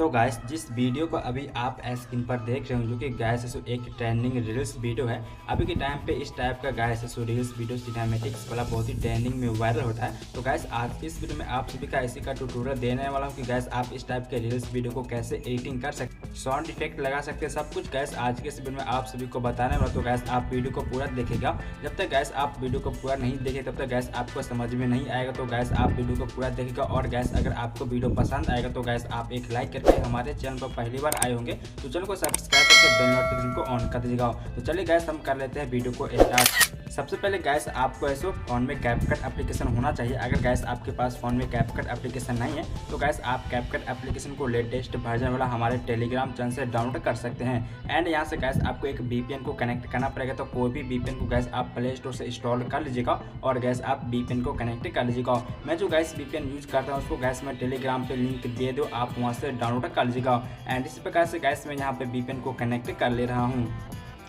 तो गाइस जिस वीडियो को अभी आप स्क्रीन पर देख रहे हो जो कि गाइस एक ट्रेंडिंग रील्स वीडियो है। अभी के टाइम पे इस टाइप का गाइस रील्स वीडियो सिनेमैटिक्स वाला बहुत ही ट्रेंडिंग में वायरल होता है। तो गाइस आज इस वीडियो में आप सभी का इसी का ट्यूटोरियल देने वाला हूँ कि गाइस आप इस टाइप के रील्स वीडियो को कैसे एडिटिंग कर सकते, साउंड इफेक्ट लगा सकते हैं, सब कुछ गाइस आज के इस वीडियो में आप सभी को बताने वाला। तो गाइस आप वीडियो को पूरा देखेगा। जब तक गाइस आप वीडियो को पूरा नहीं देखे तब तक गाइस आपको समझ में नहीं आएगा। तो गाइस आप वीडियो को पूरा देखेगा और गाइस अगर आपको वीडियो पसंद आएगा तो गाइस आप एक लाइक करके हमारे चैनल पर पहली बार आए होंगे तो चैनल को सब्सक्राइब करके बेल नोटिफिकेशन को ऑन कर दीजिएगा। तो चलिए गाइस हम कर लेते हैं वीडियो को स्टार्ट। सबसे पहले गाइस आपको ऐसे फोन में कैपकट एप्लीकेशन होना चाहिए। अगर गाइस आपके पास फोन में कैपकट एप्लीकेशन नहीं है तो गाइस आप कैपकट एप्लीकेशन को लेटेस्ट वर्जन वाला हमारे टेलीग्राम चैनल से डाउनलोड कर सकते हैं। एंड यहाँ से गाइस आपको एक VPN को कनेक्ट करना पड़ेगा। तो कोई भी VPN को गाइस आप प्ले स्टोर से इंस्टॉल कर लीजिएगा और गाइस आप VPN को कनेक्ट कर लीजिएगा। मैं जो गाइस VPN यूज करता हूँ उसको गाइस मैं टेलीग्राम पे लिंक दे दो, आप वहाँ से डाउनलोड कर लीजिएगा। एंड इसी प्रकार से गाइस मैं यहाँ पे VPN को कनेक्ट कर ले रहा हूँ।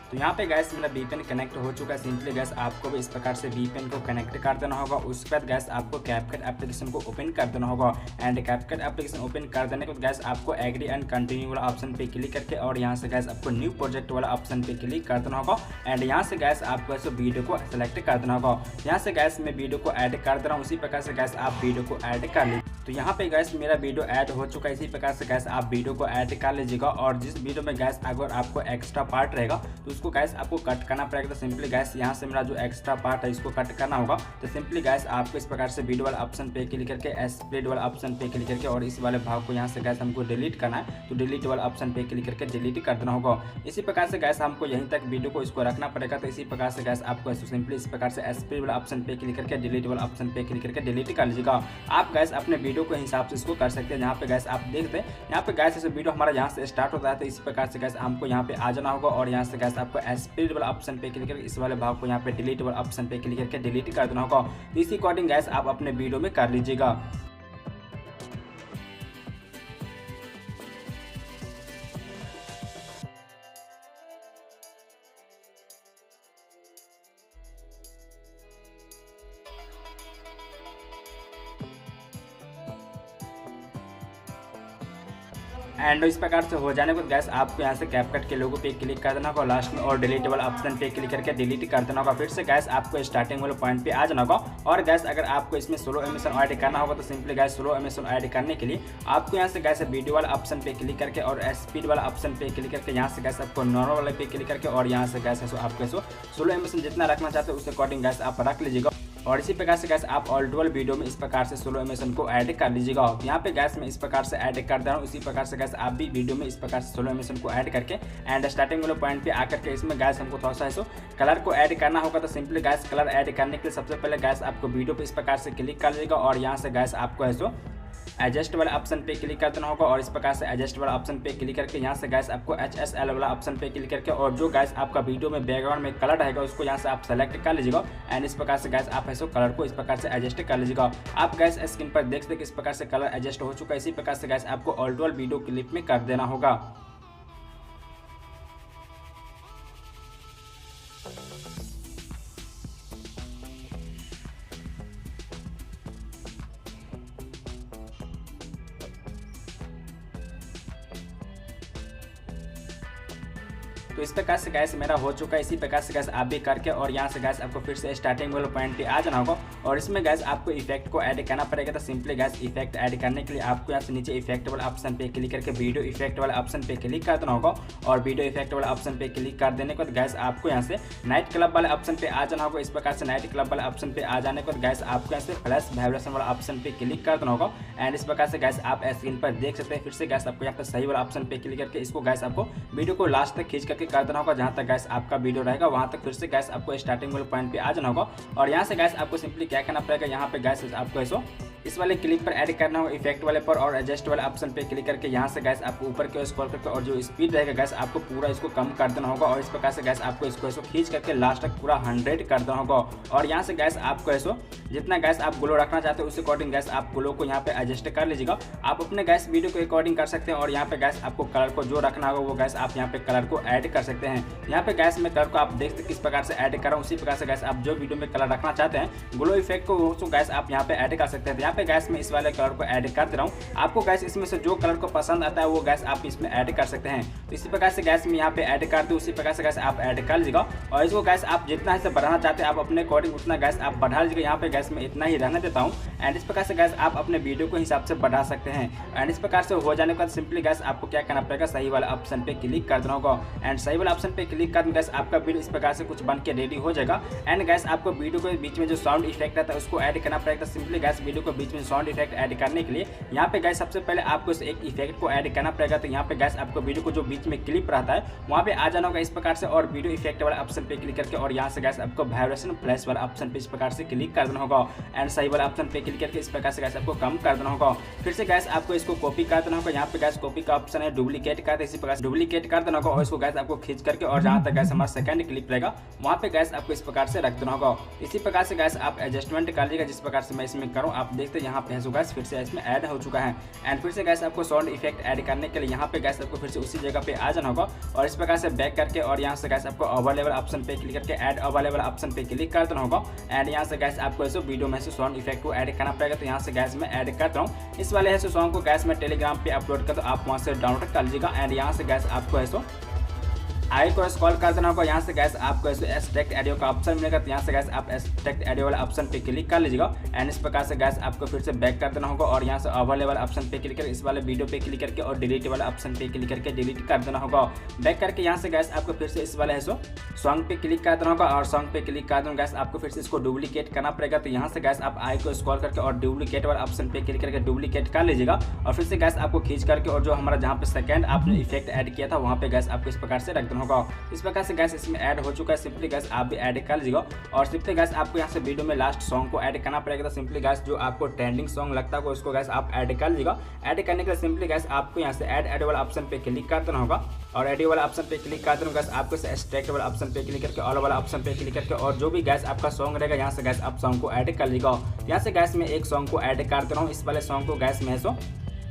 तो यहाँ पे गैस मेरा VPN कनेक्ट हो चुका है। सिंपली गैस आपको भी इस प्रकार से VPN को कनेक्ट कर देना होगा। उसके बाद गैस आपको कैपकट एप्लीकेशन को ओपन कर देना होगा। एंड कैपकट एप्लीकेशन ओपन कर देने के बाद गैस आपको एग्री एंड कंटिन्यू वाला ऑप्शन पे क्लिक करके और यहाँ से गैस आपको न्यू प्रोजेक्ट वाला ऑप्शन पे क्लिक कर देना होगा। एंड यहाँ से गैस आपको ऐसे वीडियो को सेलेक्ट कर देना होगा। यहाँ से गैस मैं वीडियो को ऐड कर दे रहा हूँ। उसी प्रकार से गैस आप वीडियो को ऐड कर लीजिए। तो यहाँ पे गैस मेरा वीडियो ऐड हो चुका है। इसी प्रकार से गैस आप वीडियो को ऐड कर लीजिएगा। और जिस वीडियो में गैस अगर आपको एक्स्ट्रा पार्ट रहेगा तो उसको गैस आपको कट करना पड़ेगा। तो सिंपली गैस यहाँ से मेरा जो एक्स्ट्रा पार्ट है इसको कट करना होगा। तो सिंपली गैस आपको इस प्रकार से वीडियो वाला ऑप्शन पे क्लिक करके स्प्लिट वाला ऑप्शन पे क्लिक करके और इस वाले भाग को यहाँ से गैस हमको डिलीट करना है। तो डिलीट वाला ऑप्शन पे क्लिक करके डिलीट कर देना होगा। इसी प्रकार से गैस हमको यहीं तक वीडियो को इसको रखना पड़ेगा। तो इसी प्रकार से गैस आपको सिंपली इस प्रकार से स्प्लिट वाला ऑप्शन पे क्लिक करके डिलीट वाला ऑप्शन पे क्लिक करके डिलीट कर लीजिएगा। आप गैस अपने वीडियो के हिसाब से इसको कर सकते हैं। यहाँ पे गैस आप देखते हैं यहाँ पे गैस वीडियो हमारा यहाँ से स्टार्ट होता है। तो इसी प्रकार से गैस हमको यहाँ पे आ जाना होगा और यहाँ से गैस आपको स्प्लिट वाला ऑप्शन पे क्लिक करके इस वाले भाग को यहाँ पे डिलीट वाला ऑप्शन पे क्लिक करके डिलीट कर देना होगा। तो इसी अकॉर्डिंग गैस आप अपने वीडियो में कर लीजिएगा। एंड इस प्रकार से हो जाने के बाद गैस आपको यहाँ से कैपकट के लोगो पे क्लिक कर देना होगा लास्ट में और डिलीट वाला ऑप्शन पे क्लिक करके डिलीट कर देना होगा। फिर से गैस आपको स्टार्टिंग वाले पॉइंट पे आ जाना होगा। और गैस अगर आपको इसमें स्लो एनिमेशन ऐड करना होगा तो simply gas slow animation add करने के लिए आपको यहाँ से गैस वीडियो वाला ऑप्शन पे क्लिक करके और स्पीड वाला ऑप्शन पे क्लिक करके यहाँ से गैस आपको नॉर्मल वाले पे क्लिक करके और यहाँ से गैस आपको स्लो एनिमेशन जितना रखना चाहते हैं उस अकॉर्डिंग गैस आप रख लीजिएगा। और इसी प्रकार से गैस आप ऑल्डुअल वीडियो में इस प्रकार से स्लो एनिमेशन को ऐड कर लीजिएगा। यहाँ पे गैस मैं इस प्रकार से ऐड कर दे रहा हूँ। इसी प्रकार से गैस आप भी वीडियो में इस प्रकार से स्लो एनिमेशन को ऐड करके एंड स्टार्टिंग वाले पॉइंट पे आकर के इसमें गैस हमको थोड़ा सा कलर को ऐड करना होगा। तो सिंपली गैस कलर ऐड करने के लिए सबसे पहले गैस आपको वीडियो पे इस प्रकार से क्लिक कर लीजिएगा और यहाँ से गैस आपको एडजस्ट वाला ऑप्शन पे क्लिक कर देना होगा। और इस प्रकार से एडजस्ट वाला ऑप्शन पे क्लिक करके यहाँ से गैस आपको HSL वाला ऑप्शन पे क्लिक करके और जो गैस आपका वीडियो में बैकग्राउंड में कलर रहेगा उसको यहाँ से आप सेलेक्ट कर लीजिएगा। एंड इस प्रकार से गैस आप कलर को इस प्रकार से एडजस्ट कर लीजिएगा। आप गैस स्क्रीन पर देख सकते इस प्रकार से कलर एडजस्ट हो चुका है। इसी प्रकार से गैस आपको ऑल्डुअल वीडियो क्लिप में कर देना होगा। तो इस प्रकार से गैस मेरा हो चुका है। इसी प्रकार से गैस आप भी करके और यहाँ से गैस आपको फिर से स्टार्टिंग वाले पॉइंट पे आ जाना होगा और इसमें गैस आपको इफेक्ट को ऐड करना पड़ेगा। तो सिंपली गैस इफेक्ट ऐड करने के लिए आपको यहाँ से नीचे इफेक्ट वाला ऑप्शन पे क्लिक करके वीडियो इफेक्ट वाला ऑप्शन पे क्लिक कर देना होगा। और वीडियो इफेक्ट वाला ऑप्शन पे क्लिक कर देने के बाद गैस आपको यहाँ से नाइट क्लब वाले ऑप्शन पे आ जाना होगा। इस प्रकार से नाइट क्लब वाले ऑप्शन पे आ जाने के बाद गैस आपको यहाँ से फ्लैश वाइब्रेशन वाला ऑप्शन पे क्लिक कर देना होगा। एंड इस प्रकार से गैस आप स्क्रीन पर देख सकते हैं। फिर से गैस आपको यहाँ पर सही वाला ऑप्शन पे क्लिक करके इसको गैस आपको वीडियो को लास्ट तक खींच करके कर देना होगा। जहाँ तक गैस आपका वीडियो रहेगा वहां तक फिर से गैस आपको स्टार्टिंग वाले पॉइंट पे आ जाना होगा। और यहाँ से गैस आपको सिंपली क्या करना पड़ेगा, यहाँ पे गैस आपको इस वाले क्लिप पर ऐड करना होगा इफेक्ट वाले पर और एडजस्ट वाले ऑप्शन पे क्लिक करके यहाँ से गैस आपको ऊपर के स्क्रॉल करके और जो स्पीड रहेगा गैस आपको पूरा इसको कम कर देना होगा। और इस प्रकार से गैस आपको इसको खींच करके लास्ट तक पूरा 100 कर देना होगा। और यहाँ से गैस आपको जितना गैस आप ग्लो रखना चाहते हैं उस अकॉर्डिंग गैस आप ग्लो को यहाँ पे एडजस्ट कर लीजिएगा। आप अपने गैस वीडियो के अकॉर्डिंग कर सकते हैं। और यहाँ पे गैस आपको कलर को जो रखना होगा वो गैस आप यहाँ पे कलर को ऐड कर सकते हैं। यहाँ पे गैस में कलर को आप देख सकते किस प्रकार से ऐड कर रहा हूँ। उसी प्रकार से गैस आप जो वीडियो में कलर रखना चाहते हैं ग्लो इफेक्ट को गैस आप यहाँ पे ऐड कर सकते हैं। यहाँ पे गैस मैं इस वाले कलर को ऐड कर दे रहा हूँ। आपको गैस इसमें से जो कलर को पसंद आता है वो गैस आप इसमें ऐड कर सकते हैं। तो इसी प्रकार से गैस मैं यहाँ पे ऐड कर दूँ, उसी प्रकार से गैस आप ऐड कर लीजिएगा। और इसको गैस आप जितना इसे बढ़ाना चाहते हैं आप अपने अकॉर्डिंग उतना गैस आप बढ़ा लीजिएगा। यहाँ पे गैस मैं इतना ही रहने देता हूँ। एंड इस प्रकार से गैस आप अपने वीडियो के हिसाब से बढ़ा सकते हैं। एंड इस प्रकार से हो जाने के बाद सिंपली गैस आपको क्या करना पड़ेगा, सही वाला ऑप्शन पे क्लिक कर देना होगा। एंड सही वाला ऑप्शन पे क्लिक कर गैस आपका वीडियो इस प्रकार से कुछ बन के रेडी हो जाएगा। एंड गैस आपको वीडियो के बीच में जो साउंड इफेक्ट रहता है उसको ऐड करना पड़ेगा। सिंपली गैस वीडियो के बीच में साउंड इफेक्ट ऐड करने के लिए यहाँ पे गैस सबसे पहले आपको इस एक इफेक्ट को ऐड करना पड़ेगा। तो यहाँ पे गैस आपको वीडियो को जो बीच में क्लिप रहता है वहाँ पे आ जाना होगा इस प्रकार से, और वीडियो इफेक्ट वाला ऑप्शन पे क्लिक करके और यहाँ से गैस आपको वाइब्रेशन फ्लैश वाला ऑप्शन पे इस प्रकार से क्लिक कर देना होगा। एंड सही वाला ऑप्शन पे क्लिक करके इस प्रकार से गैस आपको कम कर देना होगा। फिर से गैस आपको इसको कॉपी कर देना होगा। यहाँ पे गैस कॉपी का ऑप्शन है, डुप्लीकेट कर, इसी प्रकार से डुप्लीकेट कर देना होगा और इसको गैस आपको खींच करके और जहाँ तक गैस हमारा सेकंड क्लिप रहेगा वहाँ पे गैस आपको इस प्रकार से रख देना होगा। इसी प्रकार से गैस आप एडजस्टमेंट कर लीजिएगा जिस प्रकार से मैं इसमें करूँ। आप देखते हैं यहाँ पे गैस फिर से इसमें ऐड हो चुका है। एंड फिर से गैस आपको साउंड इफेक्ट ऐड करने के लिए यहाँ पे गैस आपको फिर से उसी जगह पे आ जाना होगा और इस प्रकार से बैक करके और यहाँ से गैस आपको अवेलेबल ऑप्शन पे क्लिक करके ऐड अवेलेबल ऑप्शन पे क्लिक कर देना होगा। एंड यहाँ से गैस आपको ऐसे वीडियो में से साउंड इफेक्ट को ऐड करना पड़ेगा। तो यहाँ से गैस मैं ऐड करता हूँ। इस वाले ऐसे सॉन्ग को गैस मैं टेलीग्राम पे अपलोड कर, तो आप वहाँ से डाउनलोड कर लीजिएगा। एंड यहाँ से गैस आपको ऐसा आई को स्क्रॉल कर देना होगा। यहाँ से गैस आपको एक्सट्रैक्ट ऑडियो का ऑप्शन मिलेगा। तो यहाँ से गैस आप एक्सट्रैक्ट ऑडियो वाला ऑप्शन पे क्लिक कर लीजिएगा। एंड इस प्रकार से गैस आपको फिर से बैक कर देना होगा और यहाँ से अवेलेबल ऑप्शन पे क्लिक करके इस वाले वीडियो पे क्लिक करके और डिलीट वाला ऑप्शन पे क्लिक करके डिलीट कर देना होगा। बैक करके यहाँ से गैस आपको फिर से इस वाले सॉन्ग पे क्लिक कर देना होगा और सॉन्ग पे क्लिक कर देना गैस आपको फिर से इसको डुप्लीकेट करना पड़ेगा। तो यहाँ से गैस आप आई को स्क्रॉल करके और डुप्लीकेट वाला ऑप्शन पे क्लिक करके डुप्लीकेट कर लीजिएगा और फिर से गैस आपको खींच करके और जो हमारा जहाँ पे सेकंड आपने इफेक्ट ऐड किया था वहाँ पे गैस आपको इस प्रकार से रख देना होगा। इस प्रकार से गैस इसमें ऐड हो चुका है। सिंपली गैस आप भी ऐड कर लीजिएगा और सिंपली गैस आपको यहाँ से वीडियो में लास्ट सॉन्ग को ऐड करना पड़ेगा। तो सिंपली गैस जो आपको ट्रेंडिंग सॉन्ग लगता है उसको गैस आप ऐड कर लीजिएगा। ऐड करने के लिए सिंपली गैस आपको यहाँ से ऐड वाला ऑप्शन पे क्लिक कर देना होगा और एडियो वाला ऑप्शन पे क्लिक कर देना गैस आपको एक्सट्रैक्ट वाला ऑप्शन पे क्लिक करके ऑल वाला ऑप्शन पे क्लिक करके और जो भी गैस आपका सॉन्ग रहेगा यहाँ से गैस आप सॉन्ग को ऐड कर लीजिएगा। यहाँ से गैस मैं एक सॉन्ग को ऐड कर दे रहा हूँ। इस वाले सॉन्ग को गैस मैं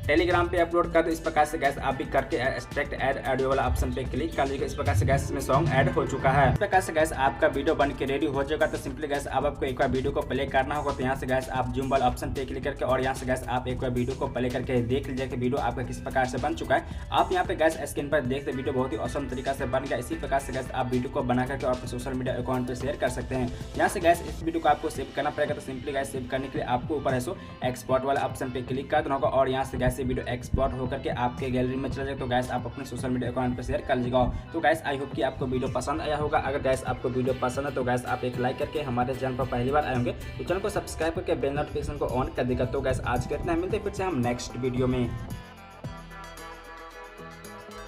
टेलीग्राम पे अपलोड कर दो। इस प्रकार से गैस आप भी करके एक्सट्रैक्ट ऐड ऑडियो वाला ऑप्शन पे क्लिक कर लीजिएगा। इस प्रकार से गैस इसमें सॉन्ग ऐड हो चुका है। इस प्रकार से गैस आपका वीडियो बन के रेडी हो जाएगा। तो सिंपली गैस आपको एक बार वीडियो को प्ले करना होगा। तो यहाँ से गैस आप जूम वाला ऑप्शन पे क्लिक करके और यहाँ से गैस आप एक बार वीडियो को प्ले करके देख लीजिए कि वीडियो आपका किस प्रकार से बन चुका है। आप यहाँ पे गैस स्क्रीन पर देखते वीडियो बहुत ही औसम तरीका से बन गया। इसी प्रकार से गैस आप वीडियो को बना करके और अपने सोशल मीडिया अकाउंट पर शेयर कर सकते हैं। यहाँ से गैस इस वीडियो को आपको सेव करना पड़ेगा। तो सिंपली गैस सेव करने के लिए आपको ऊपर है एक्सपोर्ट वाला ऑप्शन पे क्लिक कर देना होगा और यहाँ से गैस ये वीडियो एक्सपोर्ट होकर के आपके गैलरी में चला जाए। तो गैस आप अपने सोशल मीडिया अकाउंट पर शेयर कर लीजिएगा। तो गैस आई होप कि आपको वीडियो पसंद आया होगा। अगर गैस आपको वीडियो पसंद है तो गैस आप एक लाइक करके हमारे चैनल पर पहली बार आए होंगे तो चैनल को सब्सक्राइब करके बेल नोटिफिकेशन को ऑन कर देगा। तो गैस आज के इतना, मिलते हैं फिर से हम नेक्स्ट वीडियो में।